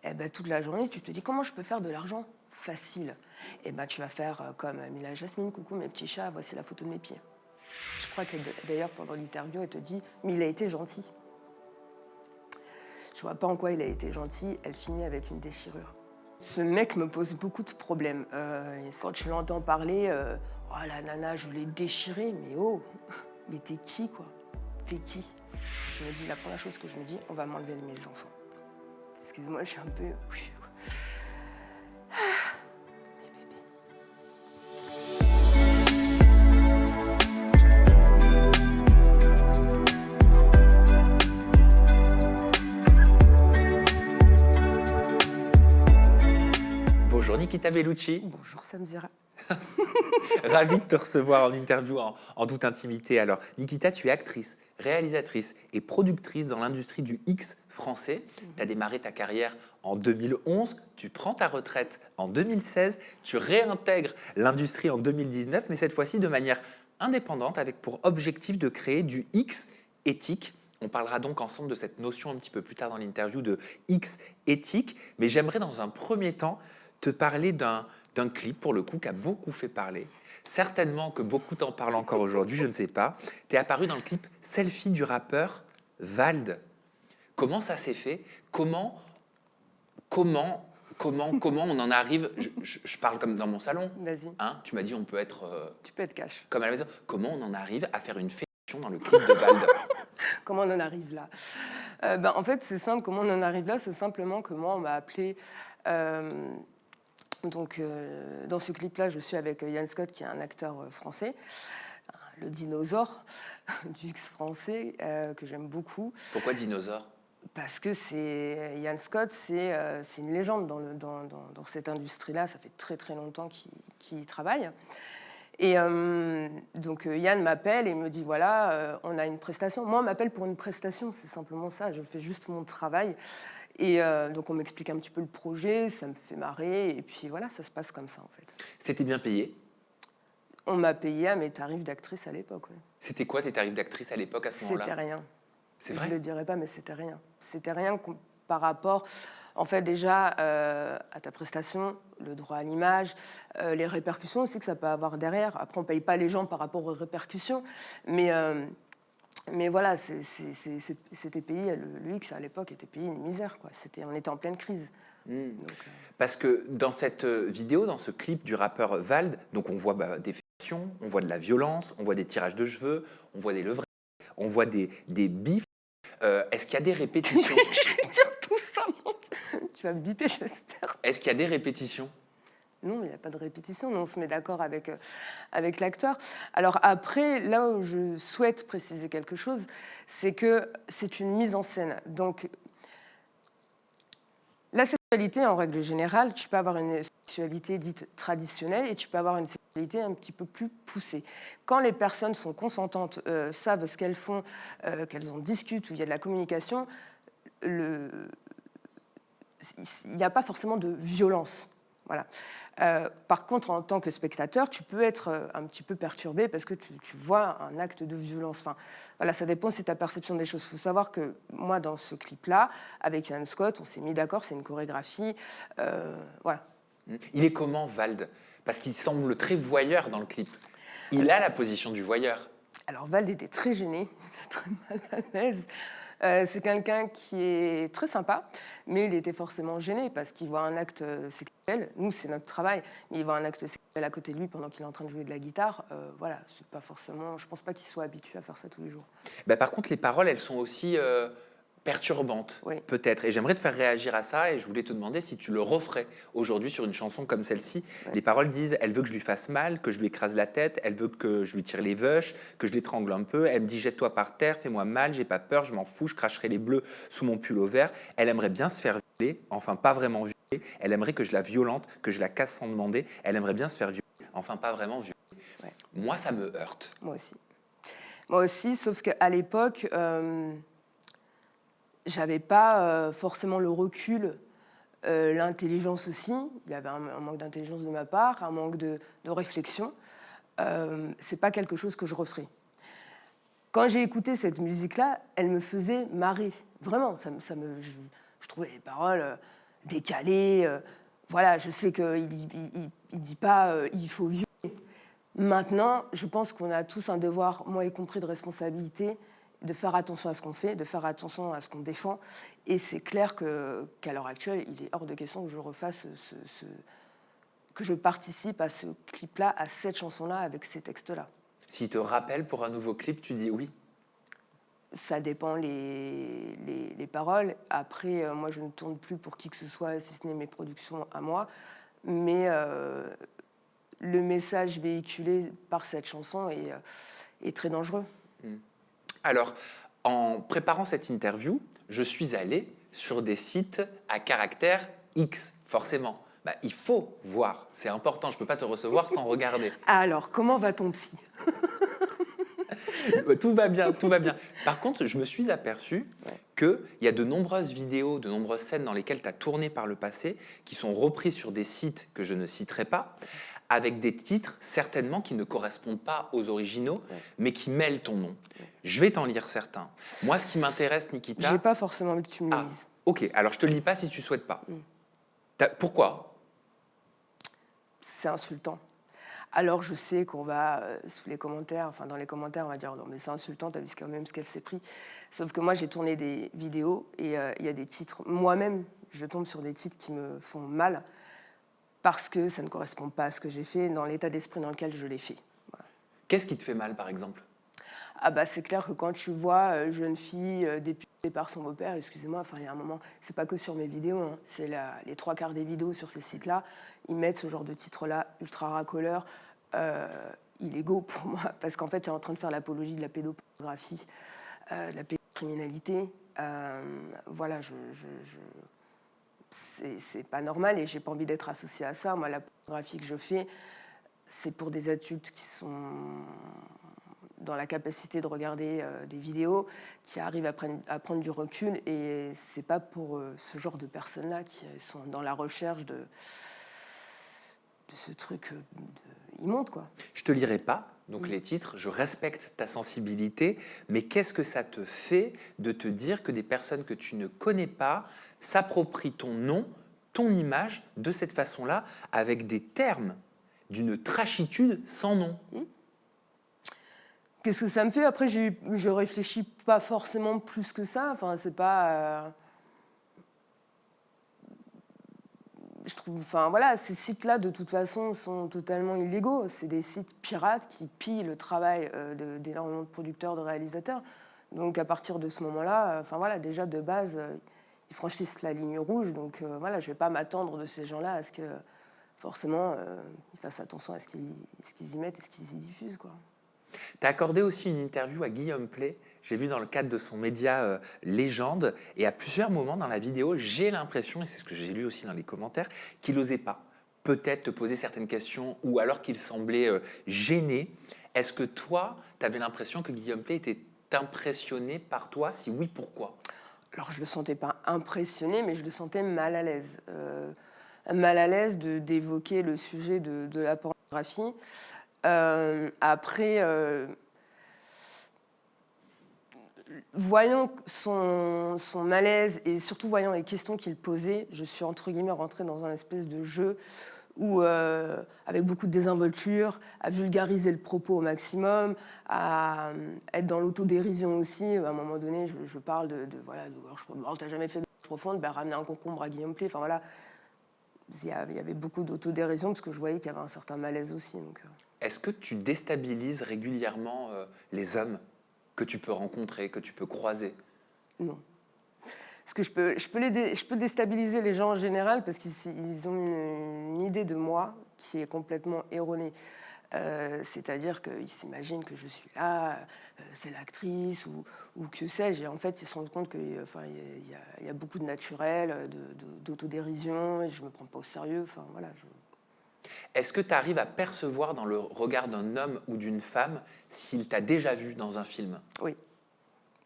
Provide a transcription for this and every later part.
Et ben, toute la journée, tu te dis comment je peux faire de l'argent facile. Et ben, tu vas faire comme Mila Jasmine, coucou mes petits chats, voici la photo de mes pieds. Je crois que d'ailleurs, pendant l'interview, elle te dit, mais il a été gentil. Je vois pas en quoi il a été gentil, elle finit avec une déchirure. Ce mec me pose beaucoup de problèmes. Quand tu l'entends parler, oh la nana, je l'ai déchirée, mais oh, mais t'es qui quoi? T'es qui? Je me dis, la première chose que je me dis, on va m'enlever de mes enfants. Excuse-moi, je suis un peu... Bonjour Nikita Bellucci. Bonjour Samzira. Ravi de te recevoir en interview en toute intimité. Alors Nikita, tu es actrice, réalisatrice et productrice dans l'industrie du X français. Tu as démarré ta carrière en 2011, tu prends ta retraite en 2016, tu réintègres l'industrie en 2019, mais cette fois-ci de manière indépendante avec pour objectif de créer du X éthique. On parlera donc ensemble de cette notion un petit peu plus tard dans l'interview de X éthique, mais j'aimerais dans un premier temps te parler d'un clip, pour le coup, qui a beaucoup fait parler. Certainement que beaucoup t'en parlent encore aujourd'hui, je ne sais pas. Tu es apparu dans le clip Selfie du rappeur Vald. Comment ça s'est fait? Comment on en arrive? Je parle comme dans mon salon. Vas-y. Hein, tu m'as dit on peut être Tu peux être cash. comme à la maison. Comment on en arrive à faire une fellation dans le clip de Vald? Comment on en arrive là? En fait, c'est simple. Comment on en arrive là? C'est simplement que moi, on m'a appelé... dans ce clip-là, je suis avec Yann Scott, qui est un acteur français, le dinosaure du X français, que j'aime beaucoup. Pourquoi dinosaure? Parce que Yann Scott, c'est une légende dans cette industrie-là. Ça fait très très longtemps qu'il y travaille. Et Yann m'appelle et me dit, voilà, on a une prestation. Moi, on m'appelle pour une prestation, c'est simplement ça. Je fais juste mon travail. Et donc on m'explique un petit peu le projet, ça me fait marrer, et puis voilà, ça se passe comme ça en fait. C'était bien payé? On m'a payé à mes tarifs d'actrice à l'époque, oui. C'était quoi tes tarifs d'actrice à l'époque à ce moment-là? C'était rien. C'est vrai? Je ne le dirais pas, mais c'était rien. C'était rien par rapport, en fait, déjà à ta prestation, le droit à l'image, les répercussions aussi que ça peut avoir derrière. Après, on ne paye pas les gens par rapport aux répercussions, mais voilà, c'était payé, le X à l'époque était payé une misère, quoi. On était en pleine crise. Donc, Parce que dans cette vidéo, dans ce clip du rappeur Vald, donc on voit des fellations, on voit de la violence, on voit des tirages de cheveux, on voit des levrages, on voit des bifs. Est-ce qu'il y a des répétitions? je vais dire tout ça, mon Dieu. Tu vas me biper, j'espère. Est-ce qu'il y a des répétitions? Non, il n'y a pas de répétition, on se met d'accord avec l'acteur. Alors après, là où je souhaite préciser quelque chose, c'est que c'est une mise en scène. Donc, la sexualité, en règle générale, tu peux avoir une sexualité dite traditionnelle et tu peux avoir une sexualité un petit peu plus poussée. Quand les personnes sont consentantes, savent ce qu'elles font, qu'elles en discutent, où il y a de la communication, il n'y a pas forcément de violence. Voilà. Par contre, en tant que spectateur, tu peux être un petit peu perturbé parce que tu vois un acte de violence. Enfin, voilà, ça dépend si ta perception des choses. Il faut savoir que moi, dans ce clip-là, avec Yann Scott, on s'est mis d'accord, c'est une chorégraphie. Voilà. Il est comment, Vald? Parce qu'il semble très voyeur dans le clip. Il a la position du voyeur. Alors, Vald était très gêné, très mal à l'aise. C'est quelqu'un qui est très sympa, mais il était forcément gêné parce qu'il voit un acte sexuel. Nous, c'est notre travail, mais il voit un acte sexuel à côté de lui pendant qu'il est en train de jouer de la guitare. Voilà, c'est pas forcément. Je pense pas qu'il soit habitué à faire ça tous les jours. Par contre, les paroles, elles sont aussi perturbantes, Oui. peut-être. Et j'aimerais te faire réagir à ça. Et je voulais te demander si tu le referais aujourd'hui sur une chanson comme celle-ci. Ouais. Les paroles disent: elle veut que je lui fasse mal, que je lui écrase la tête. Elle veut que je lui tire les veuches, que je l'étrangle un peu. Elle me dit: jette-toi par terre, fais-moi mal, j'ai pas peur, je m'en fous, je cracherai les bleus sous mon pull au vert. Elle aimerait bien se faire violer, enfin pas vraiment violer. Elle aimerait que je la violente, que je la casse sans demander. Elle aimerait bien se faire violer, enfin pas vraiment violer. Ouais. Moi, ça me heurte. Moi aussi. Moi aussi, sauf qu'à l'époque, j'avais pas forcément le recul, l'intelligence aussi. Il y avait un manque d'intelligence de ma part, un manque de réflexion. C'est pas quelque chose que je referais. Quand j'ai écouté cette musique-là, elle me faisait marrer. Vraiment, je trouvais les paroles décalé. Voilà, je sais qu'il il dit pas il faut violer. Maintenant, je pense qu'on a tous un devoir, moi y compris de responsabilité, de faire attention à ce qu'on fait, de faire attention à ce qu'on défend. Et c'est clair qu'à l'heure actuelle, il est hors de question que je refasse que je participe à ce clip-là, à cette chanson-là, avec ces textes-là. S'il te rappelle pour un nouveau clip, tu dis oui. Ça dépend les paroles. Après, moi, je ne tourne plus pour qui que ce soit, si ce n'est mes productions à moi. Mais le message véhiculé par cette chanson est très dangereux. Alors, en préparant cette interview, je suis allé sur des sites à caractère X, forcément. Bah, il faut voir, c'est important, je ne peux pas te recevoir sans regarder. Alors, comment va ton psy? Tout va bien, tout va bien. Par contre, je me suis aperçu qu'il y a de nombreuses vidéos, de nombreuses scènes dans lesquelles tu as tourné par le passé, qui sont reprises sur des sites que je ne citerai pas, avec des titres certainement qui ne correspondent pas aux originaux, mais qui mêlent ton nom. Je vais t'en lire certains. Moi, ce qui m'intéresse, Nikita... J'ai pas forcément envie que tu me le lises. Ok, alors je te le lis pas si tu souhaites pas. Pourquoi? C'est insultant. Alors je sais qu'on va, sous les commentaires, enfin dans les commentaires, on va dire non mais c'est insultant, t'as vu quand même ce qu'elle s'est pris. Sauf que moi j'ai tourné des vidéos et il y a des titres, moi-même je tombe sur des titres qui me font mal parce que ça ne correspond pas à ce que j'ai fait dans l'état d'esprit dans lequel je l'ai fait. Voilà. Qu'est-ce qui te fait mal par exemple? Ah bah c'est clair que quand tu vois jeune fille députée par son beau-père, excusez-moi, enfin il y a un moment, c'est pas que sur mes vidéos, hein, c'est les 3/4 des vidéos sur ces sites-là, ils mettent ce genre de titres-là, ultra racoleurs, illégaux pour moi, parce qu'en fait tu es en train de faire l'apologie de la pédopornographie, de la pédocriminalité. Voilà, c'est pas normal et j'ai pas envie d'être associée à ça. Moi la pornographie que je fais, c'est pour des adultes qui sont dans la capacité de regarder des vidéos, qui arrivent à prendre du recul, et c'est pas pour ce genre de personnes-là qui sont dans la recherche de ce truc immonde, quoi. Je te lirai pas, donc les titres, je respecte ta sensibilité, mais qu'est-ce que ça te fait de te dire que des personnes que tu ne connais pas s'approprient ton nom, ton image, de cette façon-là, avec des termes d'une trachitude sans nom? Qu'est-ce que ça me fait? Après, je réfléchis pas forcément plus que ça. Enfin, c'est pas. Je trouve. Enfin, voilà, ces sites-là, de toute façon, sont totalement illégaux. C'est des sites pirates qui pillent le travail d'énormément de producteurs, de réalisateurs. Donc, à partir de ce moment-là, enfin voilà, déjà de base, ils franchissent la ligne rouge. Donc, voilà, je vais pas m'attendre de ces gens-là à ce que forcément ils fassent attention à ce qu'ils y mettent et ce qu'ils y diffusent, quoi. Tu as accordé aussi une interview à Guillaume Play, j'ai vu dans le cadre de son média Légende, et à plusieurs moments dans la vidéo, j'ai l'impression, et c'est ce que j'ai lu aussi dans les commentaires, qu'il n'osait pas peut-être te poser certaines questions, ou alors qu'il semblait gêné. Est-ce que toi, tu avais l'impression que Guillaume Play était impressionné par toi? Si oui, pourquoi? Alors, je ne le sentais pas impressionné, mais je le sentais mal à l'aise. Mal à l'aise d'évoquer le sujet de la pornographie. Après, voyant son malaise et surtout voyant les questions qu'il posait, je suis entre guillemets rentrée dans un espèce de jeu où, avec beaucoup de désinvolture, à vulgariser le propos au maximum, à être dans l'autodérision aussi. À un moment donné, je parle de gorge profonde. Oh, t'as jamais fait de gorge profonde, ben, ramener un concombre à Guillaume Play. Enfin voilà, il y avait beaucoup d'autodérision parce que je voyais qu'il y avait un certain malaise aussi. Donc, Est-ce que tu déstabilises régulièrement les hommes que tu peux rencontrer, que tu peux croiser? Non. Parce que je peux déstabiliser les gens en général parce qu'ils ont une idée de moi qui est complètement erronée. C'est-à-dire qu'ils s'imaginent que je suis là, c'est l'actrice ou que sais-je. Et en fait, ils se rendent compte qu'il y a beaucoup de naturel, d'autodérision, et je ne me prends pas au sérieux. Enfin, voilà, Est-ce que tu arrives à percevoir dans le regard d'un homme ou d'une femme s'il t'a déjà vu dans un film? Oui,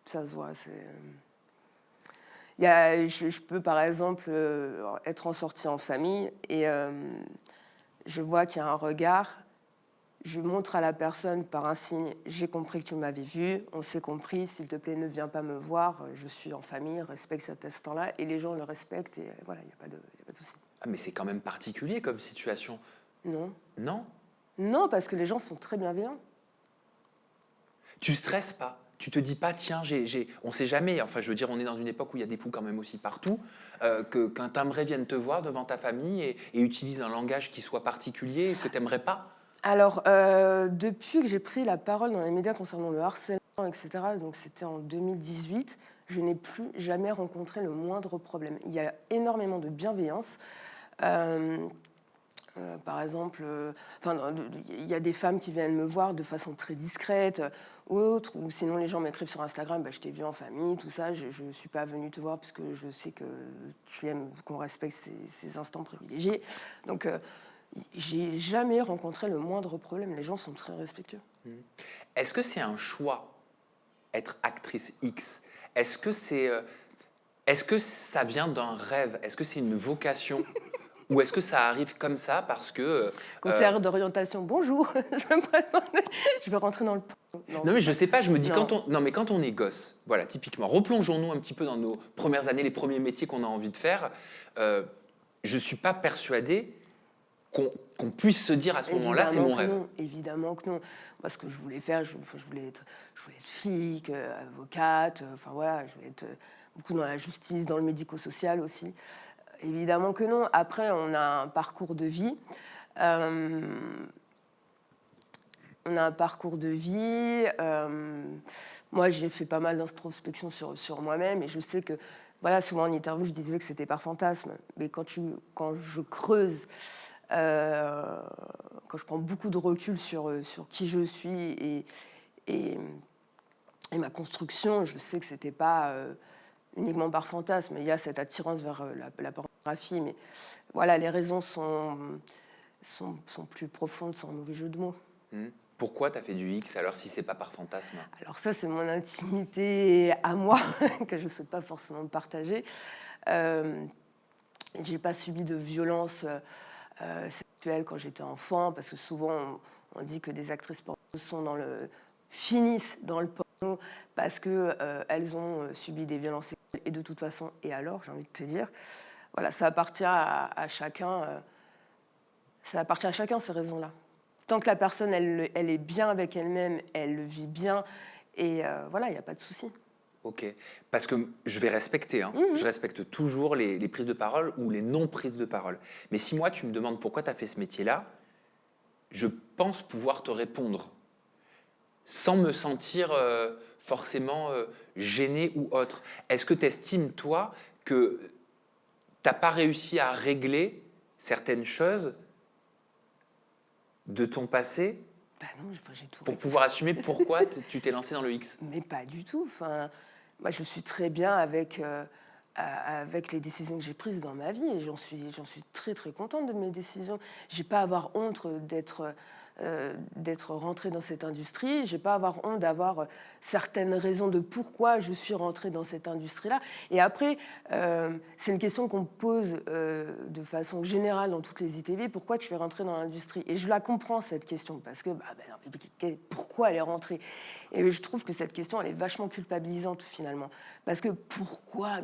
ça se voit. Je peux, par exemple, être en sortie en famille et je vois qu'il y a un regard je montre à la personne par un signe, j'ai compris que tu m'avais vu, on s'est compris, s'il te plaît, ne viens pas me voir, je suis en famille, respecte cet instant-là, et les gens le respectent, et voilà, il n'y a pas de souci. Ah, mais c'est quand même particulier comme situation. Non. Non? Non, parce que les gens sont très bienveillants. Tu stresses pas. Tu te dis pas, tiens, on sait jamais. Enfin, je veux dire, on est dans une époque où il y a des fous quand même aussi partout. Qu'un timbré vienne te voir devant ta famille et utilise un langage qui soit particulier que tu n'aimerais pas. Alors, depuis que j'ai pris la parole dans les médias concernant le harcèlement, etc., donc c'était en 2018, je n'ai plus jamais rencontré le moindre problème. Il y a énormément de bienveillance. Par exemple, il y a des femmes qui viennent me voir de façon très discrète ou autre, ou sinon les gens m'écrivent sur Instagram, je t'ai vu en famille, tout ça, je ne suis pas venue te voir parce que je sais que tu aimes qu'on respecte ces instants privilégiés. Donc, j'ai jamais rencontré le moindre problème, les gens sont très respectueux. Est-ce que c'est un choix, être actrice X? Est-ce que ça vient d'un rêve? Est-ce que c'est une vocation? Ou est-ce que ça arrive comme ça parce que... Conseillère d'orientation, bonjour, je vais me présenter, je vais rentrer dans le... Non, mais je sais pas, je me dis, Non. quand on est gosse, voilà, typiquement, replongeons-nous un petit peu dans nos premières années, les premiers métiers qu'on a envie de faire. Je suis pas persuadé qu'on puisse se dire à ce moment-là, c'est mon rêve. Non, évidemment que non. Moi, ce que je voulais faire, je voulais être flic, avocate, enfin voilà, je voulais être beaucoup dans la justice, dans le médico-social aussi. Évidemment que non. Après, on a un parcours de vie. Moi, j'ai fait pas mal d'introspection sur moi-même et je sais que, voilà, souvent en interview, je disais que c'était par fantasme. Mais quand je creuse, quand je prends beaucoup de recul sur qui je suis et ma construction, je sais que c'était pas uniquement par fantasme. Il y a cette attirance vers la pornographie, mais voilà, les raisons sont plus profondes, sans mauvais jeu de mots. Pourquoi tu as fait du X alors si c'est pas par fantasme? Alors ça, c'est mon intimité à moi, que je ne souhaite pas forcément partager. J'ai pas subi de violence sexuelle quand j'étais enfant, parce que souvent, on dit que des actrices porno finissent dans le porno parce qu'elles ont subi des violences sexuelles. Et de toute façon, et alors, j'ai envie de te dire, voilà, ça appartient à chacun. Ça appartient à chacun, ces raisons-là. Tant que la personne, elle est bien avec elle-même, elle le vit bien, et voilà, il n'y a pas de souci. Ok, parce que je vais respecter, je respecte toujours les prises de parole ou les non-prises de parole. Mais si moi, tu me demandes pourquoi tu as fait ce métier-là, je pense pouvoir te répondre sans me sentir forcément gêné ou autre. Est-ce que tu estimes, toi, que tu n'as pas réussi à régler certaines choses de ton passé Non, j'ai tout pour pouvoir assumer pourquoi tu t'es lancé dans le X? Mais pas du tout. Enfin, moi, je suis très bien avec les décisions que j'ai prises dans ma vie. Et j'en suis très, très contente de mes décisions. Je n'ai pas à avoir honte d'être rentrée dans cette industrie. Je n'ai pas à avoir honte d'avoir certaines raisons de pourquoi je suis rentrée dans cette industrie-là. Et après, c'est une question qu'on me pose de façon générale dans toutes les ITV. Pourquoi tu es rentrée dans l'industrie? Et je la comprends, cette question, parce que pourquoi elle est rentrée? Et je trouve que cette question, elle est vachement culpabilisante, finalement. Parce que pourquoi?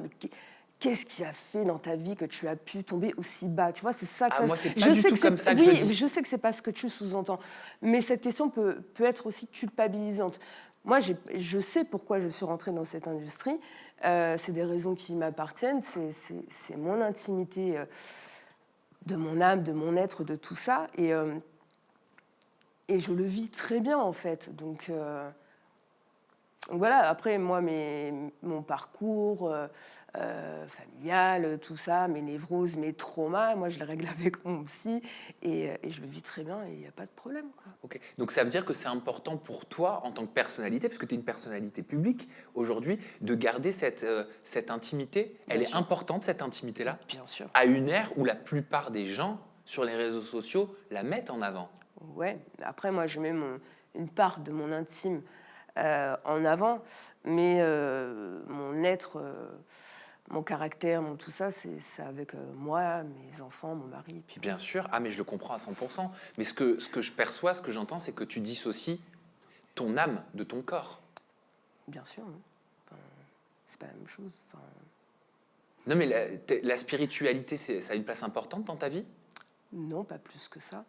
Qu'est-ce qui a fait dans ta vie que tu as pu tomber aussi bas? Tu vois, c'est ça que ça... Moi, c'est pas du tout comme ça que je le dis. Je sais que c'est pas ce que tu sous-entends, mais cette question peut être aussi culpabilisante. Moi, je sais pourquoi je suis rentrée dans cette industrie. C'est des raisons qui m'appartiennent. C'est mon intimité de mon âme, de mon être, de tout ça. Et je le vis très bien, en fait. Donc voilà, après, moi, mon parcours familial, tout ça, mes névroses, mes traumas, moi, je les règle avec mon psy et je le vis très bien et il n'y a pas de problème, quoi. Ok. Donc ça veut dire que c'est important pour toi, en tant que personnalité, parce que tu es une personnalité publique aujourd'hui, de garder cette intimité. Elle est importante, cette intimité-là, Bien sûr. à une ère où la plupart des gens, sur les réseaux sociaux, la mettent en avant. Ouais, après, moi, je mets une part de mon intime en avant, mais mon être mon caractère, mon tout ça, c'est avec moi, mes enfants, mon mari. Puis Bien sûr. Ah, mais je le comprends à 100%. Mais ce que je perçois, ce que j'entends, c'est que tu dissocies ton âme de ton corps. bien sûr, hein. Enfin, c'est pas la même chose. Enfin, Non, mais la spiritualité, ça a une place importante dans ta vie? non, pas plus que ça.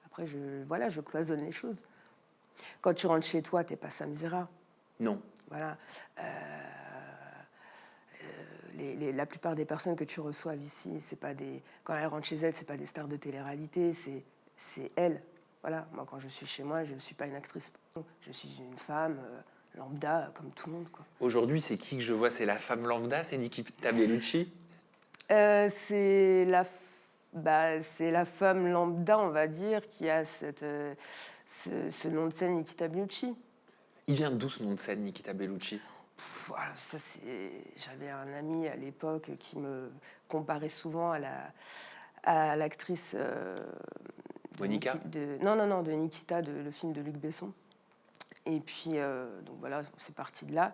Après, je cloisonne les choses. Quand tu rentres chez toi, t'es pas Samzira. Non. Voilà. La plupart des personnes que tu reçois ici, c'est pas des, quand elles rentrent chez elles, c'est pas des stars de télé-réalité, c'est elles. Voilà. Moi, quand je suis chez moi, je ne suis pas une actrice. Je suis une femme lambda, comme tout le monde, quoi. Aujourd'hui, c'est qui que je vois? C'est la femme lambda, c'est Nikita Bellucci? C'est la femme lambda, on va dire, qui a ce nom de scène Nikita Bellucci. Il vient d'où ce nom de scène, Nikita Bellucci? Voilà, j'avais un ami à l'époque qui me comparait souvent à l'actrice Monica? de Nikita, le film de Luc Besson. Et puis, donc voilà, c'est parti de là.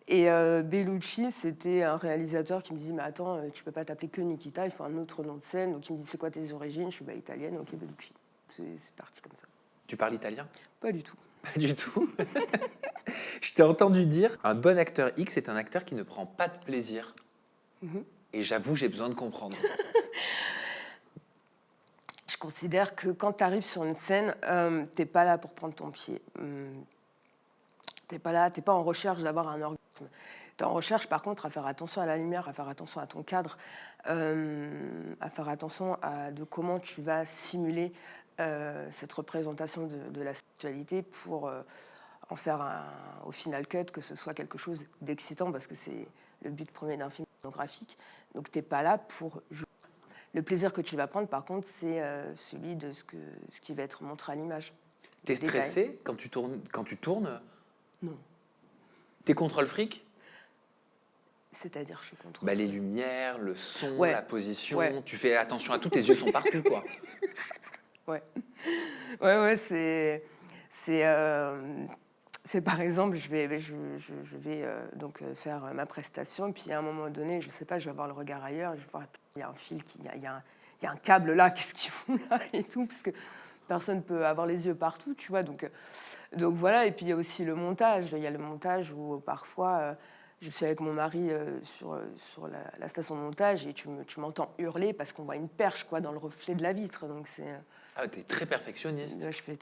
Et Bellucci, c'était un réalisateur qui me disait, mais attends, tu peux pas t'appeler que Nikita, il faut un autre nom de scène. Donc il me dit, c'est quoi tes origines? Je suis italienne, ok, Bellucci. C'est parti comme ça. Tu parles italien? Pas du tout. Pas du tout. Je t'ai entendu dire, un bon acteur X est un acteur qui ne prend pas de plaisir. Et j'avoue, j'ai besoin de comprendre. Je considère que quand tu arrives sur une scène, t'es pas là pour prendre ton pied. T'es pas en recherche d'avoir un orgasme. T'es en recherche, par contre, à faire attention à la lumière, à faire attention à ton cadre, à faire attention de comment tu vas simuler cette représentation de la sexualité pour en faire au final cut, que ce soit quelque chose d'excitant, parce que c'est le but premier d'un film pornographique. Donc t'es pas là pour jouer. Le plaisir que tu vas prendre, par contre, c'est celui de ce qui va être montré à l'image. T'es stressé quand tu tournes? Non. T'es contre le fric? C'est-à-dire, je suis contre. Les lumières, le son, Ouais. la position, Ouais. tu fais attention à tout, tes yeux sont partout, quoi. Ouais, c'est par exemple, je vais donc faire ma prestation, et puis à un moment donné, je sais pas, je vais avoir le regard ailleurs, je vais voir, il y a un fil, il y a un câble là, qu'est-ce qu'ils font là et tout, parce que personne peut avoir les yeux partout, tu vois, donc voilà. Et puis il y a aussi le montage. Il y a le montage où parfois je suis avec mon mari sur la station de montage, et tu m'entends hurler parce qu'on voit une perche, quoi, dans le reflet de la vitre. Donc c'est Ah, t'es très perfectionniste. je fais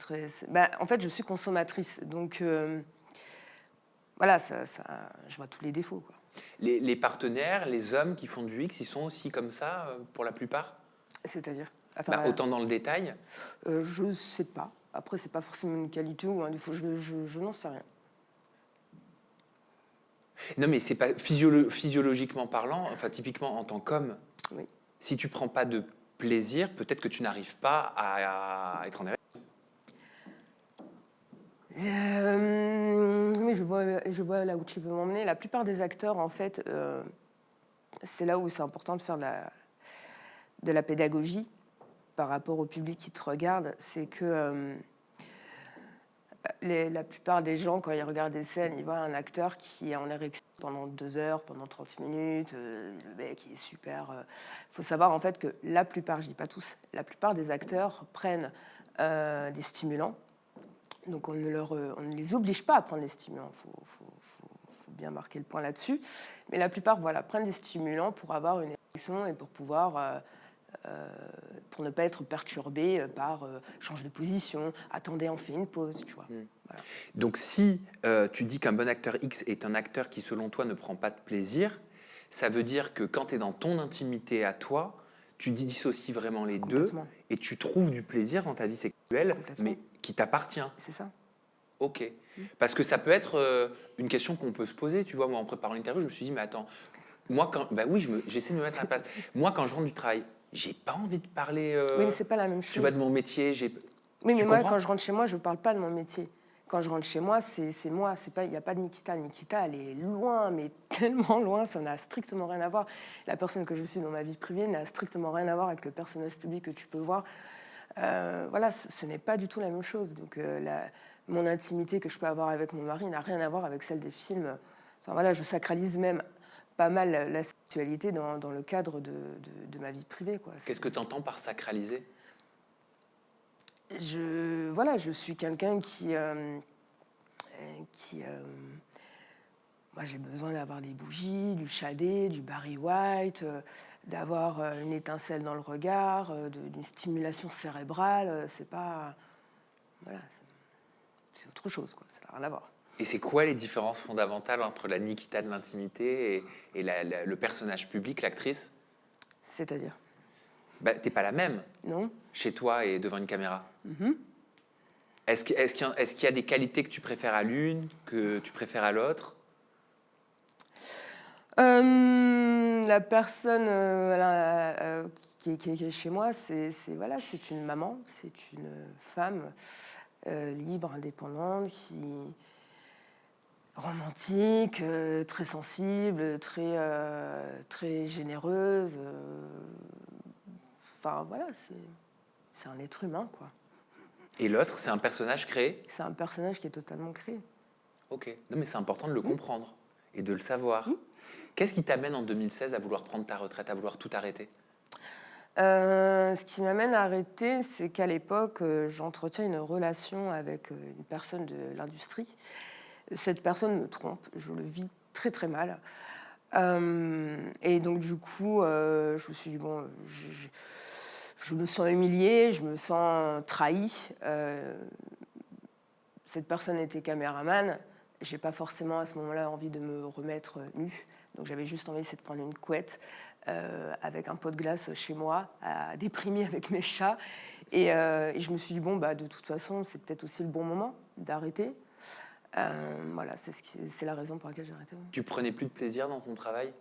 en fait, je suis consommatrice, donc voilà, je vois tous les défauts, quoi. Les partenaires, les hommes qui font du X, ils sont aussi comme ça pour la plupart? C'est-à-dire Autant dans le détail? je sais pas. Après, c'est pas forcément une qualité ou un défaut. Je n'en sais rien. Non, mais c'est pas physiologiquement parlant, enfin typiquement en tant qu'homme, Oui. si tu prends pas de plaisir, peut-être que tu n'arrives pas à être en érection. Oui, je vois là où tu veux m'emmener. La plupart des acteurs, en fait, c'est là où c'est important de faire de la pédagogie par rapport au public qui te regarde. C'est que la plupart des gens, quand ils regardent des scènes, ils voient un acteur qui est en érection pendant 2 heures, pendant 30 minutes. Le mec, il est super. Il faut savoir, en fait, que la plupart, je dis pas tous, la plupart des acteurs prennent des stimulants. Donc on ne les oblige pas à prendre des stimulants. Faut bien marquer le point là-dessus. Mais la plupart, voilà, prennent des stimulants pour avoir une érection et pour pouvoir... pour ne pas être perturbé par change de position, attendez, on fait une pause, tu vois. Voilà. Donc si tu dis qu'un bon acteur X est un acteur qui, selon toi, ne prend pas de plaisir, ça veut dire que quand tu es dans ton intimité à toi, tu dissocies vraiment les deux et tu trouves du plaisir dans ta vie sexuelle, mais qui t'appartient. C'est ça. Ok. Parce que ça peut être une question qu'on peut se poser. Tu vois, moi, en préparant l'interview, je me suis dit, mais attends, moi, j'essaie de me mettre à la place. Moi, quand je rentre du travail, j'ai pas envie de parler. Oui, mais c'est pas la même chose. Tu vois, de mon métier. Oui, mais moi, quand je rentre chez moi, je parle pas de mon métier. Quand je rentre chez moi, c'est moi. Il n'y a pas de Nikita. Nikita, elle est loin, mais tellement loin, ça n'a strictement rien à voir. La personne que je suis dans ma vie privée n'a strictement rien à voir avec le personnage public que tu peux voir. Voilà, ce n'est pas du tout la même chose. Donc, mon intimité que je peux avoir avec mon mari n'a rien à voir avec celle des films. Enfin voilà, je sacralise même pas mal la sexualité dans le cadre de ma vie privée, quoi. Qu'est-ce que tu entends par sacraliser? Je suis quelqu'un qui moi, j'ai besoin d'avoir des bougies, du shadé, du Barry White, d'avoir une étincelle dans le regard, d'une stimulation cérébrale. C'est pas... Voilà, c'est autre chose, quoi. Ça n'a rien à voir. Et c'est quoi les différences fondamentales entre la Nikita de l'intimité et le personnage public, l'actrice? C'est-à-dire? Bah, t'es pas la même Non. chez toi et devant une caméra. Est-ce qu'il y a des qualités que tu préfères à l'une, que tu préfères à l'autre? La personne qui est chez moi, c'est une maman, c'est une femme libre, indépendante, romantique, très sensible, très généreuse. Enfin voilà, c'est un être humain, quoi. Et l'autre, c'est un personnage créé? C'est un personnage qui est totalement créé. Ok. Non, mais c'est important de le comprendre et de le savoir. Qu'est-ce qui t'amène en 2016 à vouloir prendre ta retraite, à vouloir tout arrêter? Ce qui m'amène à arrêter, c'est qu'à l'époque, j'entretiens une relation avec une personne de l'industrie. Cette personne me trompe, je le vis très très mal. Et donc du coup, je me suis dit, bon, je me sens humiliée, je me sens trahie. Cette personne était caméraman, j'ai pas forcément à ce moment-là envie de me remettre nue. Donc j'avais juste envie, c'est de prendre une couette avec un pot de glace chez moi, à déprimer avec mes chats. Et je me suis dit, bon, bah, de toute façon, c'est peut-être aussi le bon moment d'arrêter. Voilà, c'est la raison pour laquelle j'ai arrêté. Tu prenais plus de plaisir dans ton travail?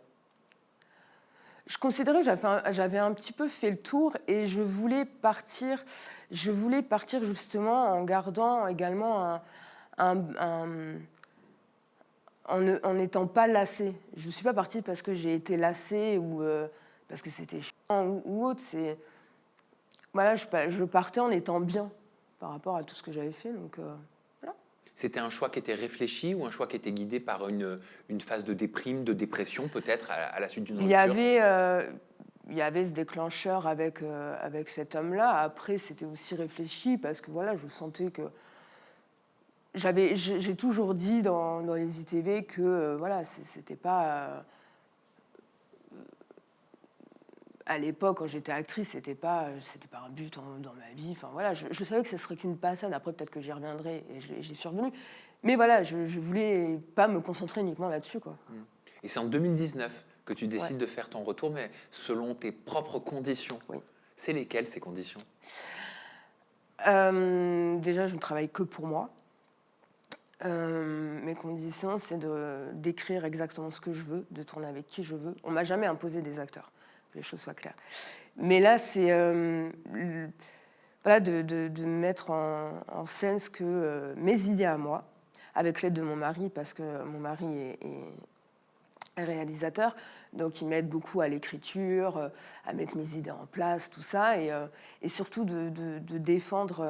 Je considérais que j'avais un petit peu fait le tour et je voulais partir justement en gardant également en n'étant pas lassée. Je ne suis pas partie parce que j'ai été lassée ou parce que c'était chiant ou autre. Voilà, je partais en étant bien par rapport à tout ce que j'avais fait. Donc, voilà. C'était un choix qui était réfléchi ou un choix qui était guidé par une phase de déprime, de dépression peut-être à la suite d'une rupture? Il y avait ce déclencheur avec cet homme-là. Après, c'était aussi réfléchi parce que voilà, je sentais que j'ai toujours dit dans les ITV que voilà, c'était pas à l'époque quand j'étais actrice, c'était pas un but dans ma vie. Enfin voilà, je savais que ce serait qu'une passade. Après peut-être que j'y reviendrai et j'y suis revenue. Mais voilà, je voulais pas me concentrer uniquement là-dessus, quoi. Et c'est en 2019 que tu décides de faire ton retour, mais selon tes propres conditions. Oui. C'est lesquelles ces conditions? Déjà, je ne travaille que pour moi. Mes conditions, c'est d'écrire exactement ce que je veux, de tourner avec qui je veux. On m'a jamais imposé des acteurs, que les choses soient claires. Mais là, c'est voilà, de mettre en scène ce que mes idées à moi, avec l'aide de mon mari, parce que mon mari est réalisateur, donc il m'aide beaucoup à l'écriture, à mettre mes idées en place, tout ça, et surtout de défendre.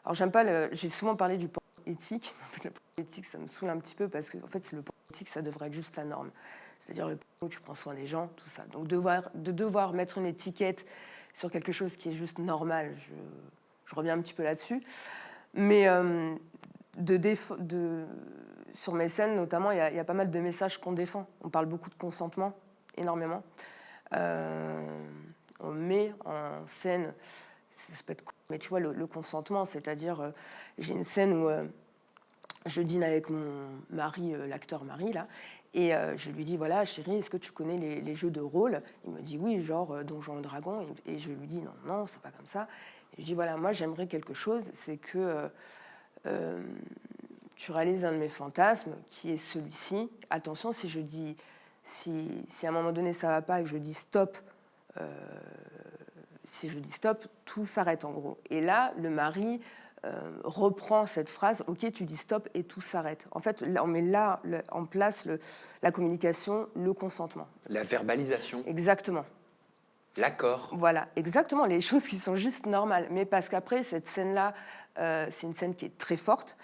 Alors j'aime pas, j'ai souvent parlé du porno éthique. En fait, le porno éthique, ça me saoule un petit peu parce que en fait, le porno éthique, ça devrait être juste la norme. C'est-à-dire le porno où tu prends soin des gens, tout ça. Donc de devoir mettre une étiquette sur quelque chose qui est juste normal, je reviens un petit peu là-dessus. Mais sur mes scènes, notamment, il y a pas mal de messages qu'on défend. On parle beaucoup de consentement, énormément. On met en scène, ça peut être, mais tu vois, le consentement, c'est-à-dire, j'ai une scène où je dîne avec mon mari, l'acteur mari, là, et je lui dis, voilà, chérie, est-ce que tu connais les jeux de rôle? Il me dit, oui, genre Donjons et Dragons, et je lui dis, non, c'est pas comme ça. Et je dis, voilà, moi, j'aimerais quelque chose, c'est que tu réalises un de mes fantasmes, qui est celui-ci. Attention, si à un moment donné ça va pas et que je dis stop, tout s'arrête en gros. Et là, le mari reprend cette phrase, ok, tu dis stop et tout s'arrête. En fait, on met là en place la communication, le consentement. La verbalisation. Exactement. L'accord. Voilà, exactement, les choses qui sont juste normales. Mais parce qu'après, cette scène-là, c'est une scène qui est très forte.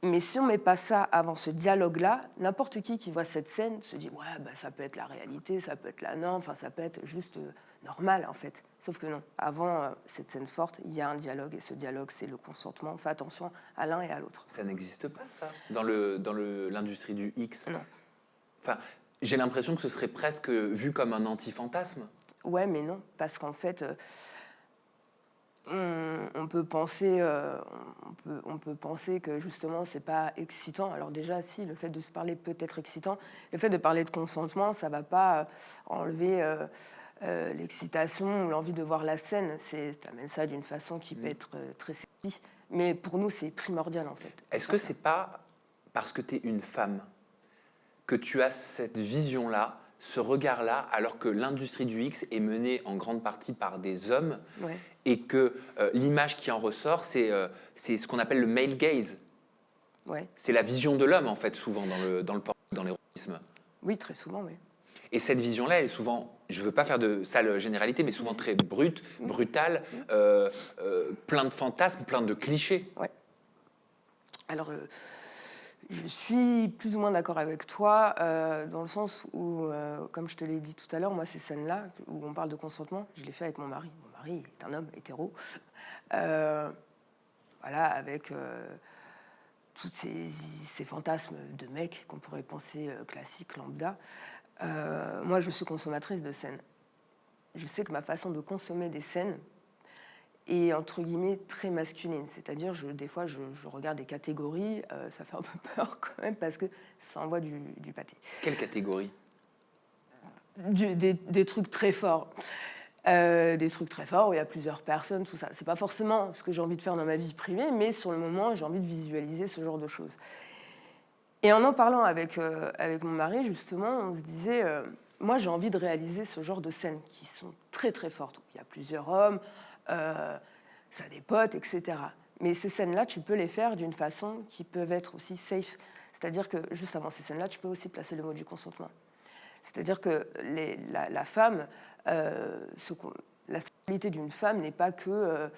Mais si on ne met pas ça avant ce dialogue-là, n'importe qui voit cette scène se dit « ouais, bah, ça peut être la réalité, ça peut être la norme, enfin, ça peut être juste normal, en fait ». Sauf que non, avant cette scène forte, il y a un dialogue, et ce dialogue, c'est le consentement. On fait attention à l'un et à l'autre. Ça n'existe pas, ça, dans l'industrie du X. Non. Enfin, j'ai l'impression que ce serait presque vu comme un anti-fantasme. Ouais, mais non, parce qu'en fait, on peut penser que justement c'est pas excitant. Alors déjà, si, le fait de se parler peut être excitant. Le fait de parler de consentement, ça va pas enlever l'excitation ou l'envie de voir la scène. Tu amènes ça d'une façon qui peut être très sexy. Mais pour nous, c'est primordial en fait. Est-ce que c'est pas parce que tu es une femme que tu as cette vision-là, ce regard-là, alors que l'industrie du X est menée en grande partie par des hommes, Ouais. et que l'image qui en ressort, c'est ce qu'on appelle le male gaze. Ouais. C'est la vision de l'homme, en fait, souvent, dans le porno, dans l'érotisme. Oui, très souvent, oui. Et cette vision-là est souvent, je ne veux pas faire de sale généralité, mais souvent très brute, brutale, plein de fantasmes, plein de clichés. Ouais. Alors, je suis plus ou moins d'accord avec toi, dans le sens où, comme je te l'ai dit tout à l'heure, moi, ces scènes-là, où on parle de consentement, je l'ai fait avec mon mari. Mon mari est un homme hétéro. Voilà, avec tous ces fantasmes de mec qu'on pourrait penser classiques, lambda. Moi, je suis consommatrice de scènes. Je sais que ma façon de consommer des scènes est, entre guillemets, très masculine. C'est-à-dire, des fois, je regarde des catégories, ça fait un peu peur quand même, parce que ça envoie du pâté. Quelle catégorie ? Des trucs très forts. Des trucs très forts où il y a plusieurs personnes, tout ça. C'est pas forcément ce que j'ai envie de faire dans ma vie privée, mais sur le moment, j'ai envie de visualiser ce genre de choses. Et en parlant avec mon mari, justement, on se disait, moi, j'ai envie de réaliser ce genre de scènes qui sont très, très fortes. Il y a plusieurs hommes, ça a des potes, etc. Mais ces scènes-là, tu peux les faire d'une façon qui peut être aussi safe. C'est-à-dire que, juste avant ces scènes-là, tu peux aussi placer le mot du consentement. C'est-à-dire que la femme, la sexualité d'une femme n'est pas que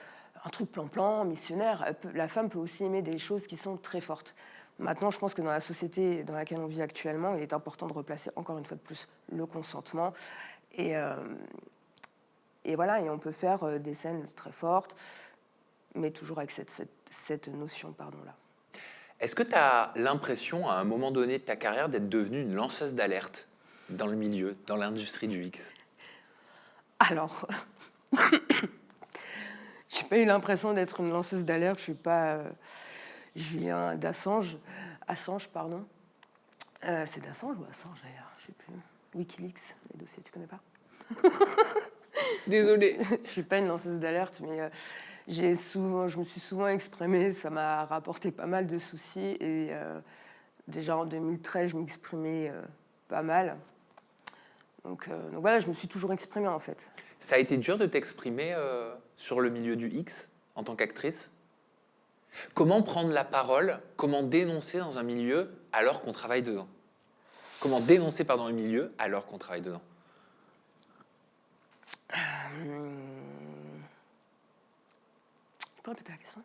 un truc plan-plan, missionnaire. La femme peut aussi aimer des choses qui sont très fortes. Maintenant, je pense que dans la société dans laquelle on vit actuellement, il est important de replacer encore une fois de plus le consentement. Et voilà, et on peut faire des scènes très fortes, mais toujours avec cette notion, pardon-là. Est-ce que tu as l'impression, à un moment donné de ta carrière, d'être devenue une lanceuse d'alerte dans le milieu, dans l'industrie du X ? Alors, je n'ai pas eu l'impression d'être une lanceuse d'alerte. Je ne suis pas Julien d'Assange. Assange, pardon. C'est d'Assange ou Assange, d'ailleurs ? Je ne sais plus. Wikileaks, les dossiers, tu ne connais pas ? Désolée. Je ne suis pas une lanceuse d'alerte, mais je me suis souvent exprimée. Ça m'a rapporté pas mal de soucis. Et déjà en 2013, je m'exprimais pas mal. Donc voilà, je me suis toujours exprimée en fait. Ça a été dur de t'exprimer sur le milieu du X en tant qu'actrice ? Comment prendre la parole ? Comment dénoncer dans un milieu alors qu'on travaille dedans ? Comment dénoncer le milieu alors qu'on travaille dedans ? Tu peux répéter la question ?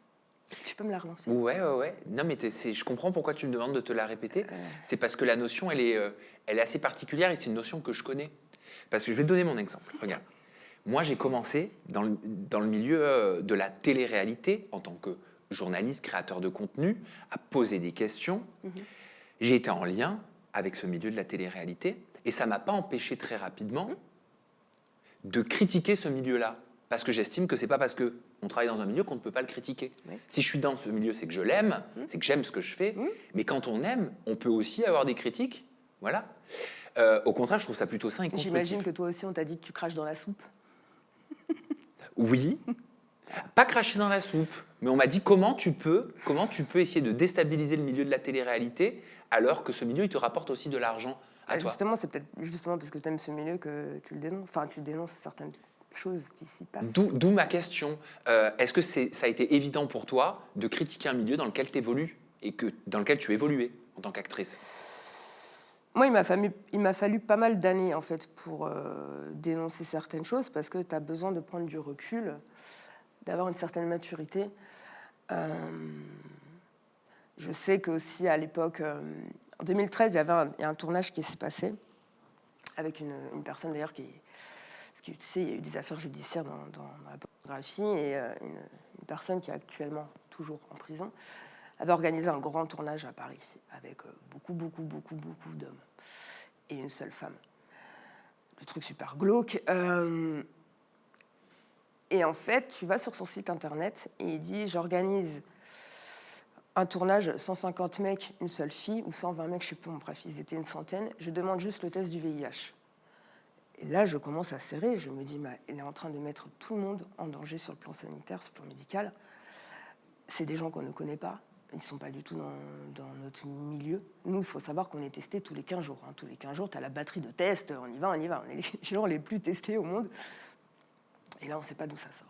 Tu peux me la relancer ? Ouais. Non, mais je comprends pourquoi tu me demandes de te la répéter. C'est parce que la notion, elle est assez particulière et c'est une notion que je connais. Parce que je vais te donner mon exemple. Regarde. Moi, j'ai commencé dans le milieu de la télé-réalité en tant que journaliste, créateur de contenu, à poser des questions. J'ai été en lien avec ce milieu de la télé-réalité et ça ne m'a pas empêché très rapidement de critiquer ce milieu-là. Parce que j'estime que ce n'est pas parce qu'on travaille dans un milieu qu'on ne peut pas le critiquer. Oui. Si je suis dans ce milieu, c'est que je l'aime, c'est que j'aime ce que je fais. Mais quand on aime, on peut aussi avoir des critiques. Voilà. Au contraire, je trouve ça plutôt sain et constructif. J'imagine que toi aussi, on t'a dit que tu craches dans la soupe. Oui. Pas cracher dans la soupe, mais on m'a dit comment tu peux essayer de déstabiliser le milieu de la télé-réalité alors que ce milieu, il te rapporte aussi de l'argent à toi. Justement, c'est peut-être justement parce que tu aimes ce milieu que tu le dénonces. Enfin, tu dénonces certaines choses qui s'y passent. D'où ma question. Est-ce que ça a été évident pour toi de critiquer un milieu dans lequel tu évolues et dans lequel tu évoluais en tant qu'actrice ? Moi, il m'a fallu pas mal d'années en fait pour dénoncer certaines choses parce que tu as besoin de prendre du recul, d'avoir une certaine maturité. Je sais qu'aussi à l'époque, en 2013, il y a un tournage qui s'est passé avec une personne d'ailleurs qui... Parce que tu sais, il y a eu des affaires judiciaires dans la pornographie et une personne qui est actuellement toujours en prison avait organisé un grand tournage à Paris avec beaucoup d'hommes et une seule femme. Le truc super glauque. Et en fait, tu vas sur son site internet et il dit « J'organise un tournage, 150 mecs, une seule fille, ou 120 mecs, je sais pas, bref, ils étaient une centaine. Je demande juste le test du VIH. » Et là, je commence à serrer. Je me dis « Elle est en train de mettre tout le monde en danger sur le plan sanitaire, sur le plan médical. C'est des gens qu'on ne connaît pas. Ils ne sont pas du tout dans notre milieu. Nous, il faut savoir qu'on est testés tous les 15 jours. Hein. Tous les 15 jours, tu as la batterie de tests, on y va. On est les gens les plus testés au monde. Et là, on ne sait pas d'où ça sort.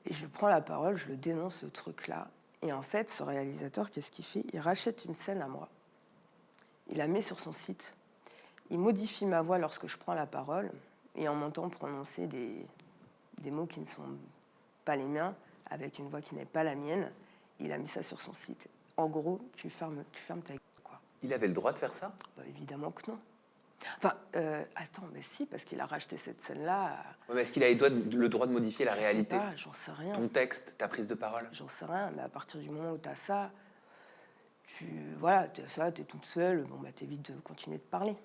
Et je prends la parole, je le dénonce, ce truc-là. Et en fait, ce réalisateur, qu'est-ce qu'il fait? Il rachète une scène à moi. Il la met sur son site. Il modifie ma voix lorsque je prends la parole. Et en m'entendant prononcer des mots qui ne sont pas les miens, avec une voix qui n'est pas la mienne, il a mis ça sur son site. En gros, tu fermes ta gueule, quoi. Il avait le droit de faire ça? Bah, évidemment que non. Enfin, attends, mais si, parce qu'il a racheté cette scène-là. Ouais, mais est-ce qu'il a le droit de modifier la réalité? J'en sais rien. Ton texte, ta prise de parole? J'en sais rien, mais à partir du moment où tu as ça, t'es toute seule, bon, bah, t'évites de continuer de parler.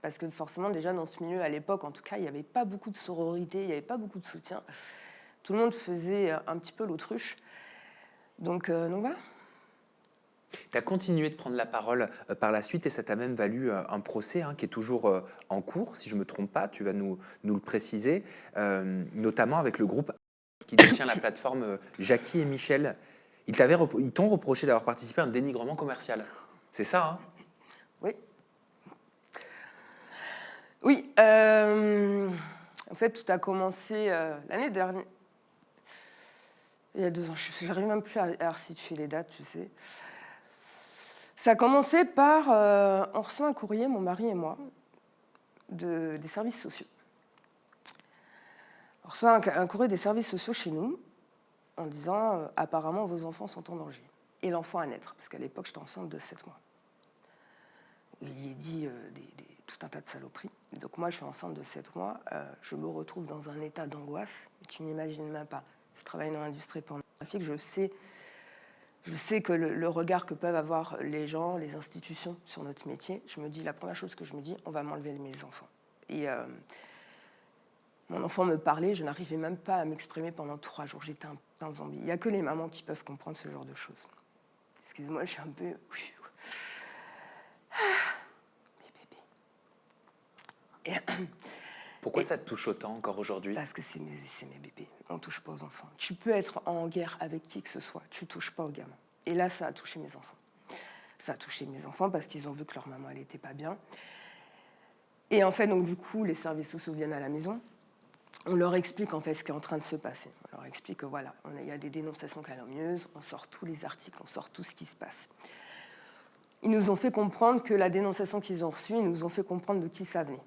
Parce que forcément, déjà dans ce milieu, à l'époque, en tout cas, il n'y avait pas beaucoup de sororité, il n'y avait pas beaucoup de soutien. Tout le monde faisait un petit peu l'autruche. Donc voilà. Tu as continué de prendre la parole par la suite et ça t'a même valu un procès qui est toujours en cours, si je ne me trompe pas, tu vas nous le préciser, notamment avec le groupe qui détient la plateforme Jackie et Michel. Ils t'ont reproché d'avoir participé à un dénigrement commercial. C'est ça, hein? Oui. Oui. En fait, tout a commencé l'année dernière. Il y a 2 ans. Je n'arrive même plus à restituer les dates, tu sais. Ça a commencé par... on reçoit un courrier, mon mari et moi, des services sociaux. On reçoit un courrier des services sociaux chez nous en disant apparemment vos enfants sont en danger. Et l'enfant à naître, parce qu'à l'époque j'étais enceinte de 7 mois. Il y est dit tout un tas de saloperies. Donc moi je suis enceinte de 7 mois, je me retrouve dans un état d'angoisse, tu n'imagines même pas. Je travaille dans l'industrie pornographique, je sais que le regard que peuvent avoir les gens, les institutions sur notre métier, je me dis, la première chose que je me dis, on va m'enlever mes enfants. Et mon enfant me parlait, je n'arrivais même pas à m'exprimer pendant 3 jours. J'étais un zombie. Il n'y a que les mamans qui peuvent comprendre ce genre de choses. Excuse-moi, je suis un peu... Mes bébés. Pourquoi ça te touche autant encore aujourd'hui? Parce que c'est mes bébés. On ne touche pas aux enfants. Tu peux être en guerre avec qui que ce soit. Tu ne touches pas aux gamins. Et là, ça a touché mes enfants. Ça a touché mes enfants parce qu'ils ont vu que leur maman, elle n'était pas bien. Et en fait, donc, du coup, les services sociaux viennent à la maison. On leur explique en fait ce qui est en train de se passer. On leur explique que voilà, il y a des dénonciations calomnieuses, on sort tous les articles, on sort tout ce qui se passe. Ils nous ont fait comprendre que la dénonciation qu'ils ont reçue, ils nous ont fait comprendre de qui ça venait.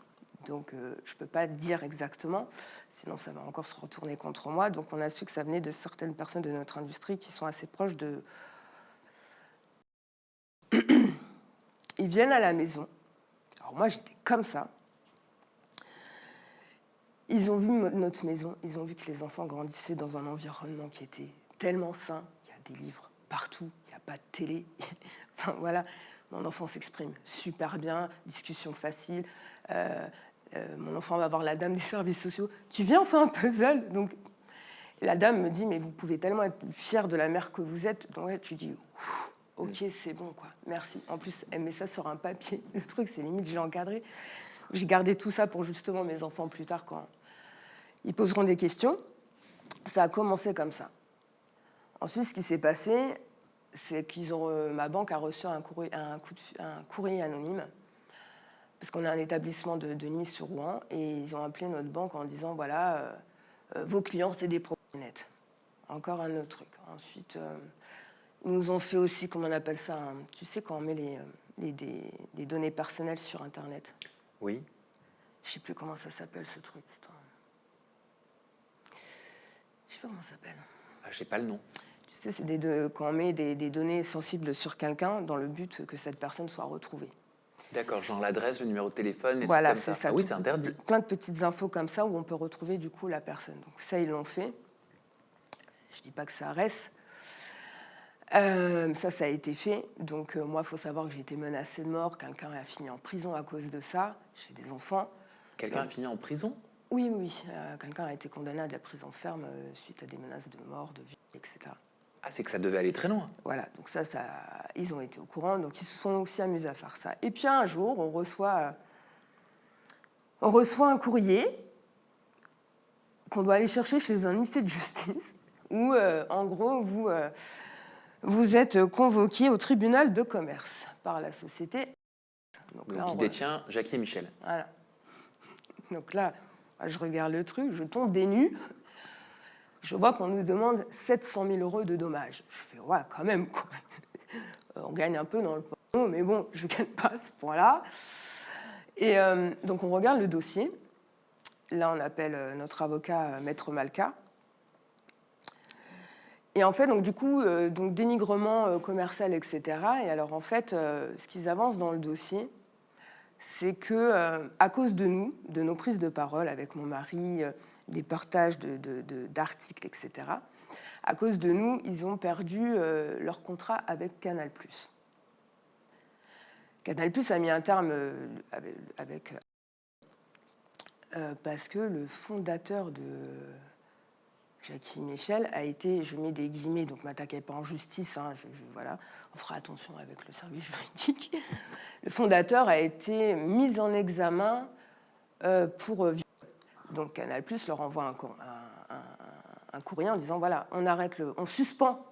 Donc je ne peux pas dire exactement, sinon ça va encore se retourner contre moi. Donc on a su que ça venait de certaines personnes de notre industrie qui sont assez proches de... Ils viennent à la maison. Alors moi j'étais comme ça. Ils ont vu notre maison, ils ont vu que les enfants grandissaient dans un environnement qui était tellement sain. Il y a des livres partout, il n'y a pas de télé. Enfin voilà, mon enfant s'exprime super bien, discussion facile. Mon enfant va voir la dame des services sociaux. Tu viens, on fait un puzzle. Donc la dame me dit, mais vous pouvez tellement être fière de la mère que vous êtes. Donc là, tu dis, ok, c'est bon, quoi, merci. En plus, elle met ça sur un papier. Le truc, c'est limite, j'ai encadré. J'ai gardé tout ça pour justement mes enfants plus tard quand ils poseront des questions. Ça a commencé comme ça. Ensuite, ce qui s'est passé, c'est que ma banque a reçu un courrier anonyme, parce qu'on a un établissement de nuit sur Rouen, et ils ont appelé notre banque en disant, voilà, vos clients, c'est des proxénètes. Encore un autre truc. Ensuite, ils nous ont fait aussi, comment on appelle ça, tu sais, quand on met des données personnelles sur Internet. Oui. Je ne sais plus comment ça s'appelle, ce truc. Putain. Je ne sais pas comment ça s'appelle. Ah, je sais pas le nom. Tu sais, c'est quand on met des données sensibles sur quelqu'un dans le but que cette personne soit retrouvée. D'accord, genre l'adresse, le numéro de téléphone, et Voilà, tout comme c'est ça. ça. Ah oui, c'est interdit. Plein de petites infos comme ça où on peut retrouver du coup la personne. Donc ça, ils l'ont fait. Je dis pas que ça reste. Ça a été fait. Donc moi, il faut savoir que j'ai été menacée de mort. Quelqu'un a fini en prison à cause de ça. J'ai des enfants. Quelqu'un a fini en prison? Oui, oui, oui. Quelqu'un a été condamné à de la prison ferme suite à des menaces de mort, de vie, etc. Ah, c'est que ça devait aller très loin. Voilà, donc ça, ils ont été au courant, donc ils se sont aussi amusés à faire ça. Et puis un jour, on reçoit un courrier qu'on doit aller chercher chez un huissier de justice, où, en gros, vous êtes convoqué au tribunal de commerce par la société. Donc qui détient Jackie et Michel. Voilà. Donc là, je regarde le truc, je tombe des nues. Je vois qu'on nous demande 700 000 € de dommages. Je fais, ouais, quand même, quoi. On gagne un peu dans le porno, mais bon, je ne gagne pas à ce point-là. Et donc, on regarde le dossier. Là, on appelle notre avocat, Maître Malka. Et en fait, donc, du coup, donc, dénigrement commercial, etc. Et alors, en fait, ce qu'ils avancent dans le dossier, c'est que, à cause de nous, de nos prises de parole avec mon mari, des partages d'articles, etc., à cause de nous, ils ont perdu leur contrat avec Canal+. Canal+ a mis un terme parce que le fondateur de Jackie Michel a été, je mets des guillemets, donc ne m'attaquez pas en justice, hein, voilà, on fera attention avec le service juridique. Le fondateur a été mis en examen pour viol. Donc Canal+ leur envoie un courrier en disant voilà, on suspend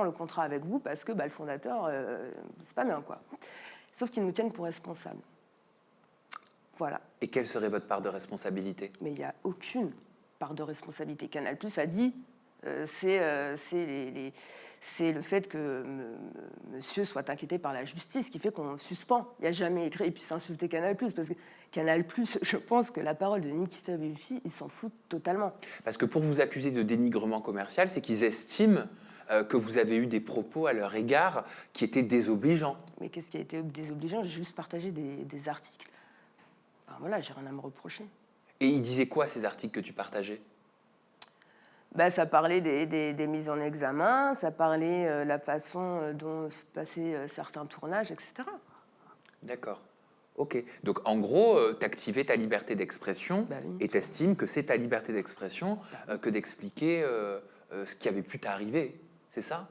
le contrat avec vous parce que le fondateur, c'est pas bien, quoi. Sauf qu'ils nous tiennent pour responsables. Voilà. Et quelle serait votre part de responsabilité? Mais il n'y a aucune part de responsabilité. Canal+ a dit c'est le fait que monsieur soit inquiété par la justice qui fait qu'on suspend. Il n'y a jamais écrit, et puis s'insulter Canal+, parce que Canal+, je pense que la parole de Nikita Bellucci, ils s'en foutent totalement. Parce que pour vous accuser de dénigrement commercial, c'est qu'ils estiment que vous avez eu des propos à leur égard qui étaient désobligeants. Mais qu'est-ce qui a été désobligeant? J'ai juste partagé des articles. Enfin, voilà, j'ai rien à me reprocher. Et ils disaient quoi, ces articles que tu partageais? Ça parlait des mises en examen, ça parlait la façon dont se passaient certains tournages, etc. D'accord. Ok. Donc, en gros, tu activais ta liberté d'expression Oui. et tu estimes que c'est ta liberté d'expression que d'expliquer ce qui avait pu t'arriver. C'est ça?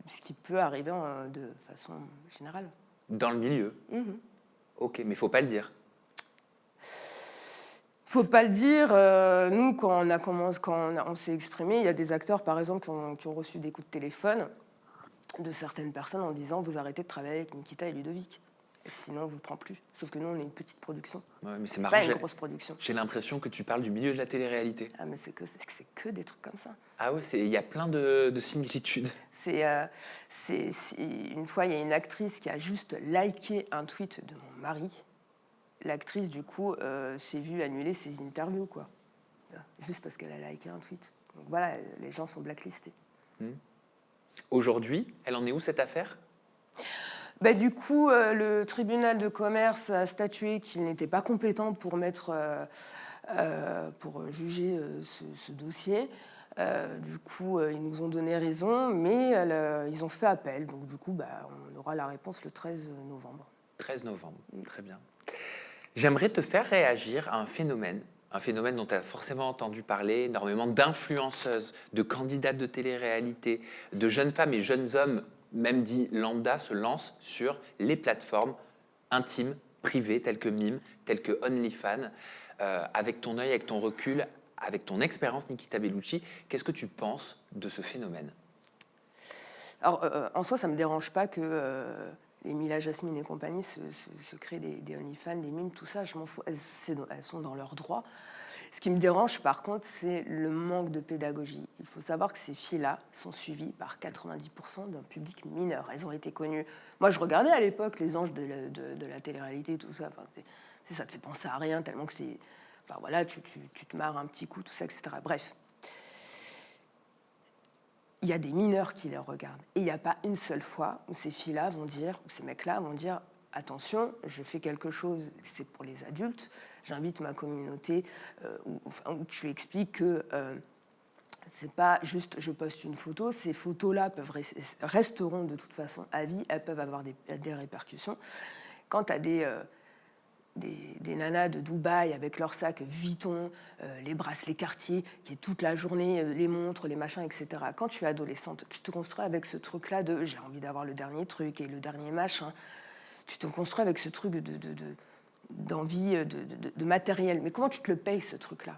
Ce qui peut arriver de façon générale. Dans le milieu? Ok, mais il ne faut pas le dire. Faut pas le dire. Nous, quand on s'est exprimé, il y a des acteurs, par exemple, qui ont reçu des coups de téléphone de certaines personnes en disant vous arrêtez de travailler avec Nikita et Ludovic. Sinon, on ne vous prend plus. Sauf que nous, on est une petite production. Ouais, mais c'est marrant. Pas une grosse production. J'ai l'impression que tu parles du milieu de la télé-réalité. Ah, mais c'est que des trucs comme ça. Ah ouais, il y a plein de similitudes. Une fois, il y a une actrice qui a juste liké un tweet de mon mari. L'actrice, du coup, s'est vue annuler ses interviews, quoi. Juste parce qu'elle a liké un tweet. Donc voilà, les gens sont blacklistés. Aujourd'hui, elle en est où, cette affaire? Du coup, le tribunal de commerce a statué qu'il n'était pas compétent pour juger ce dossier. Du coup, ils nous ont donné raison, mais ils ont fait appel. Donc, du coup, on aura la réponse le 13 novembre. 13 novembre, très bien. J'aimerais te faire réagir à un phénomène dont tu as forcément entendu parler, énormément d'influenceuses, de candidates de télé-réalité, de jeunes femmes et jeunes hommes, même dit lambda, se lancent sur les plateformes intimes, privées, telles que Mime, telles que OnlyFans. Avec ton œil, avec ton recul, avec ton expérience, Nikita Bellucci, qu'est-ce que tu penses de ce phénomène? Alors, en soi, ça ne me dérange pas que les Mila, Jasmine et compagnie se créent des OnlyFans, des mimes, tout ça, je m'en fous. Elles sont dans leurs droits. Ce qui me dérange, par contre, c'est le manque de pédagogie. Il faut savoir que ces filles-là sont suivies par 90% d'un public mineur. Elles ont été connues. Moi, je regardais à l'époque les anges de la télé-réalité, tout ça. Enfin, ça te fait penser à rien, tellement que c'est... Enfin, voilà, tu te marres un petit coup, tout ça, etc. Bref. il y a des mineurs qui les regardent. Et il n'y a pas une seule fois où ces filles-là vont dire, ou ces mecs-là vont dire « Attention, je fais quelque chose, c'est pour les adultes, j'invite ma communauté où tu expliques que c'est pas juste je poste une photo, ces photos-là resteront de toute façon à vie, elles peuvent avoir des répercussions. Quand tu as des nanas de Dubaï avec leur sac Vuitton, les bracelets Cartier, qui est toute la journée, les montres, les machins, etc. Quand tu es adolescente, tu te construis avec ce truc-là de j'ai envie d'avoir le dernier truc et le dernier machin. Tu te construis avec ce truc d'envie, de matériel. Mais comment tu te le payes, ce truc-là?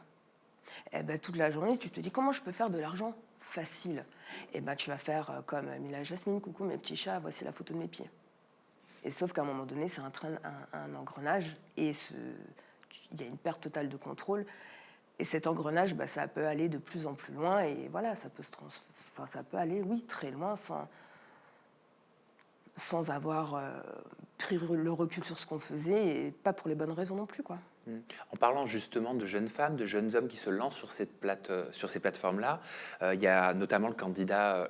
Eh ben, toute la journée, tu te dis comment je peux faire de l'argent facile. Eh ben, tu vas faire comme Mila Jasmine, coucou mes petits chats, voici la photo de mes pieds. Et sauf qu'à un moment donné, c'est un engrenage et il y a une perte totale de contrôle. Et cet engrenage, bah, ça peut aller de plus en plus loin et voilà, ça peut aller, oui, très loin sans avoir pris le recul sur ce qu'on faisait et pas pour les bonnes raisons non plus, quoi. En parlant justement de jeunes femmes, de jeunes hommes qui se lancent sur ces plateformes-là, il y a notamment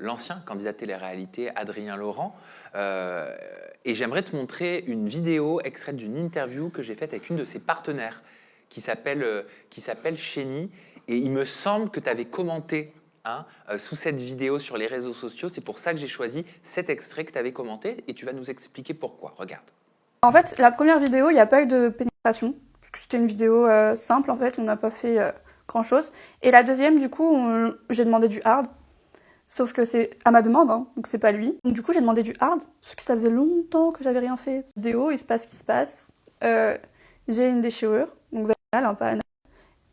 l'ancien candidat télé-réalité Adrien Laurent. Et j'aimerais te montrer une vidéo extraite d'une interview que j'ai faite avec une de ses partenaires qui s'appelle Chénie. Et il me semble que tu avais commenté sous cette vidéo sur les réseaux sociaux. C'est pour ça que j'ai choisi cet extrait que tu avais commenté et tu vas nous expliquer pourquoi. Regarde. En fait, la première vidéo, il n'y a pas eu de pénétration. C'était une vidéo simple, en fait, on n'a pas fait grand-chose. Et la deuxième, du coup, j'ai demandé du hard. Sauf que c'est à ma demande, hein, donc c'est pas lui. Donc, du coup, j'ai demandé du hard, parce que ça faisait longtemps que j'avais rien fait. Vidéo, il se passe ce qui se passe. J'ai une déchirure, donc vaginale, hein, pas anale,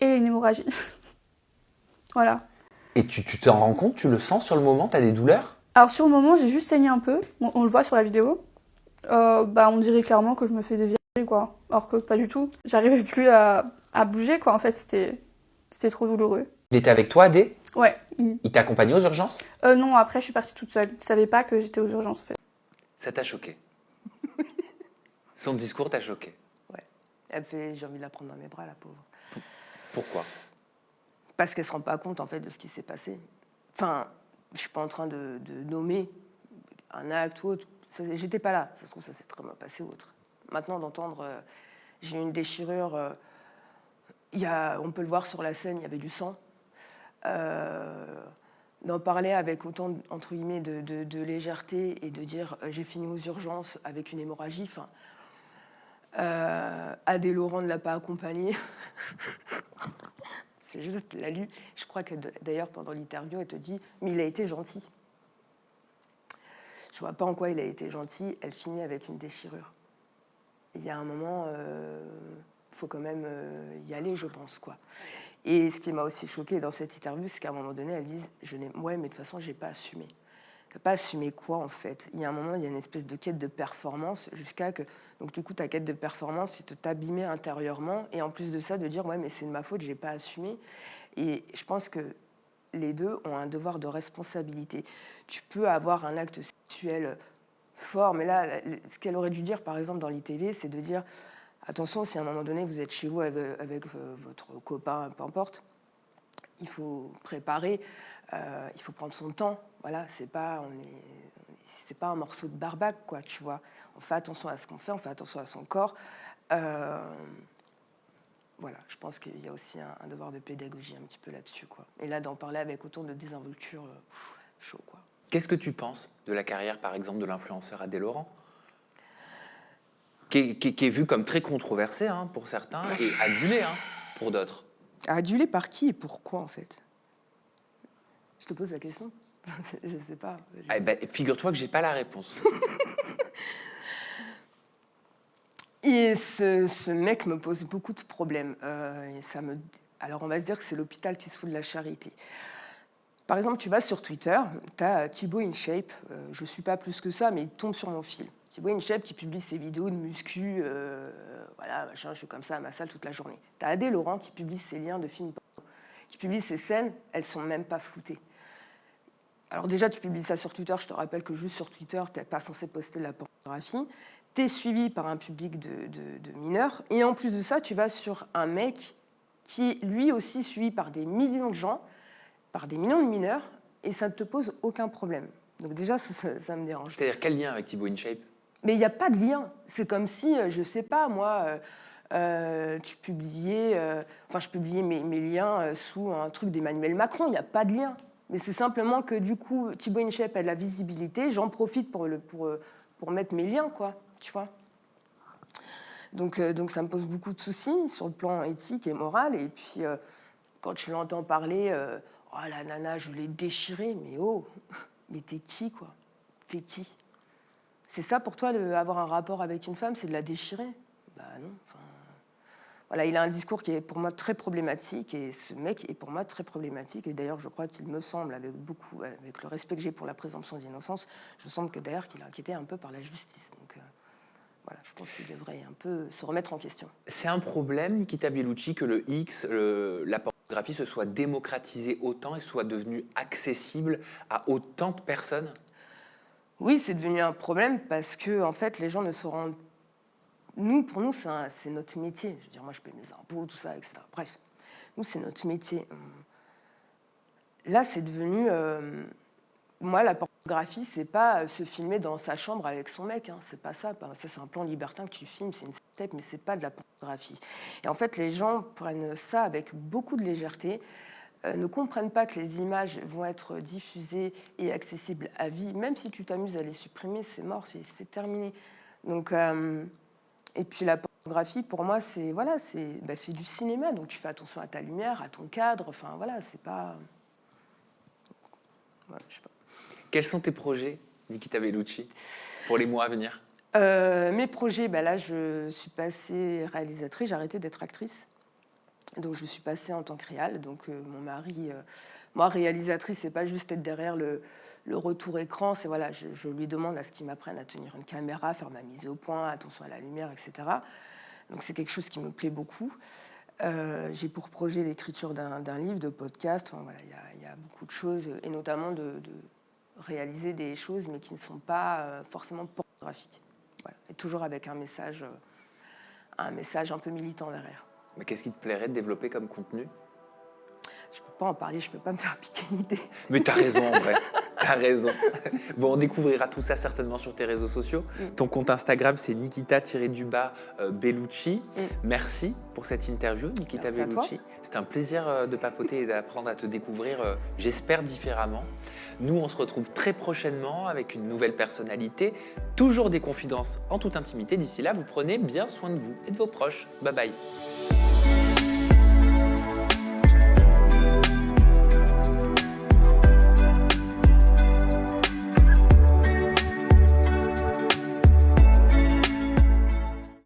et une hémorragie. Voilà. Et tu t'en rends compte, tu le sens sur le moment, tu as des douleurs? Alors sur le moment, j'ai juste saigné un peu, on le voit sur la vidéo. On dirait clairement que je me fais dévirer, quoi. Alors que pas du tout. J'arrivais plus à bouger, quoi. En fait, c'était trop douloureux. Il était avec toi, Adé? Ouais. Il t'a accompagné aux urgences? Non, après, je suis partie toute seule. Je savais pas que j'étais aux urgences, en fait. Ça t'a choqué? Son discours t'a choqué? Ouais. J'ai envie de la prendre dans mes bras, la pauvre. Pourquoi? Parce qu'elle ne se rend pas compte, en fait, de ce qui s'est passé. Enfin, je ne suis pas en train de nommer un acte ou autre. J'étais pas là. Ça se trouve, ça s'est très mal passé ou autre. Maintenant, d'entendre j'ai eu une déchirure, on peut le voir sur la scène, il y avait du sang. D'en parler avec autant, entre guillemets, de légèreté et de dire j'ai fini aux urgences avec une hémorragie. Enfin, Adé Laurent ne l'a pas accompagné. C'est juste, elle l'a lu. Je crois que d'ailleurs, pendant l'interview, elle te dit mais il a été gentil. Je ne vois pas en quoi il a été gentil. Elle finit avec une déchirure. Il y a un moment, faut quand même y aller, je pense, quoi. Et ce qui m'a aussi choquée dans cette interview, c'est qu'à un moment donné, elle dit ouais, mais de toute façon, j'ai pas assumé. T'as pas assumé quoi, en fait? Il y a un moment, il y a une espèce de quête de performance jusqu'à que... Donc, du coup, ta quête de performance, c'est de t'abîmer intérieurement. Et en plus de ça, de dire, ouais, mais c'est de ma faute, j'ai pas assumé. Et je pense que les deux ont un devoir de responsabilité. Tu peux avoir un acte sexuel fort, mais là, ce qu'elle aurait dû dire, par exemple, dans l'ITV, c'est de dire, attention, si à un moment donné, vous êtes chez vous avec votre copain, peu importe, il faut préparer, il faut prendre son temps. Voilà, c'est pas un morceau de barbac, quoi, tu vois. On fait attention à ce qu'on fait, on fait attention à son corps. Voilà, je pense qu'il y a aussi un devoir de pédagogie un petit peu là-dessus, quoi. Et là, d'en parler avec autant de désinvolture, chaud, quoi. Qu'est-ce que tu penses de la carrière, par exemple, de l'influenceur Adé Laurent, qui est vu comme très controversé pour certains et adulé pour d'autres? Adulé par qui et pourquoi, en fait? Je te pose la question. Je ne sais pas. Eh ben, figure-toi que j'ai pas la réponse. Et ce mec me pose beaucoup de problèmes. Alors, on va se dire que c'est l'hôpital qui se fout de la charité. Par exemple, tu vas sur Twitter, tu as Thibaut InShape, je ne suis pas plus que ça, mais il tombe sur mon fil. Thibaut InShape qui publie ses vidéos de muscu, voilà, machin, je suis comme ça à ma salle toute la journée. Tu as Adé Laurent qui publie ses liens de films porno, qui publie ses scènes, elles ne sont même pas floutées. Alors déjà, tu publies ça sur Twitter, je te rappelle que juste sur Twitter, tu n'es pas censé poster de la pornographie. Tu es suivi par un public de mineurs. Et en plus de ça, tu vas sur un mec qui est lui aussi suivi par des millions de gens, par des millions de mineurs, et ça ne te pose aucun problème. Donc déjà, ça me dérange. C'est-à-dire, quel lien avec Thibaut InShape? Mais il n'y a pas de lien. C'est comme si, je ne sais pas, moi, je publiais mes liens sous un truc d'Emmanuel Macron. Il n'y a pas de lien. Mais c'est simplement que du coup, Thibaut InShape a de la visibilité. J'en profite pour mettre mes liens, quoi. Tu vois. Donc ça me pose beaucoup de soucis sur le plan éthique et moral. Et puis, quand je l'entends parler, oh la nana, je l'ai déchirée. Mais oh, mais t'es qui, quoi? T'es qui? C'est ça pour toi, avoir un rapport avec une femme, c'est de la déchirer? Bah non. Enfin, voilà, il a un discours qui est pour moi très problématique, et ce mec est pour moi très problématique. Et d'ailleurs, je crois qu'il me semble, avec le respect que j'ai pour la présomption d'innocence, je semble que d'ailleurs qu'il est inquiété un peu par la justice. Donc voilà, je pense qu'il devrait un peu se remettre en question. C'est un problème, Nikita Bellucci, que le X, la pornographie se soit démocratisée autant et soit devenue accessible à autant de personnes? Oui, c'est devenu un problème parce que en fait, les gens ne se rendent. Pour nous, c'est notre métier. Je veux dire, moi, je paye mes impôts, tout ça, etc. Bref, nous, c'est notre métier. Là, c'est devenu. Moi, la pornographie, c'est pas se filmer dans sa chambre avec son mec. Hein. C'est pas ça. Ça, c'est un plan libertin que tu filmes, c'est une tape, mais c'est pas de la pornographie. Et en fait, les gens prennent ça avec beaucoup de légèreté. Ne comprennent pas que les images vont être diffusées et accessibles à vie. Même si tu t'amuses à les supprimer, c'est mort, c'est terminé. Donc, et puis la pornographie, pour moi, c'est du cinéma. Donc tu fais attention à ta lumière, à ton cadre. Enfin voilà, c'est pas. Voilà, je sais pas. Quels sont tes projets, Nikita Bellucci, pour les mois à venir? Mes projets, là, je suis passée réalisatrice, j'ai arrêté d'être actrice. Donc je suis passée en tant que réal. Donc mon mari, moi réalisatrice, c'est pas juste être derrière le retour écran, c'est voilà, je lui demande à ce qu'il m'apprenne à tenir une caméra, faire ma mise au point, attention à la lumière, etc. Donc c'est quelque chose qui me plaît beaucoup. J'ai pour projet l'écriture d'un livre, de podcast. Enfin, voilà, il y a beaucoup de choses, et notamment de réaliser des choses, mais qui ne sont pas forcément pornographiques. Voilà. Et toujours avec un message un peu militant derrière. Mais qu'est-ce qui te plairait de développer comme contenu? Je peux pas en parler, je peux pas me faire piquer une idée. Mais t'as raison, en vrai. T'as raison. Bon, on découvrira tout ça certainement sur tes réseaux sociaux. Ton compte Instagram, c'est Nikita-Bellucci. Merci pour cette interview, Nikita Bellucci. C'était un plaisir de papoter et d'apprendre à te découvrir, j'espère, différemment. Nous, on se retrouve très prochainement avec une nouvelle personnalité. Toujours des confidences en toute intimité. D'ici là, vous prenez bien soin de vous et de vos proches. Bye bye.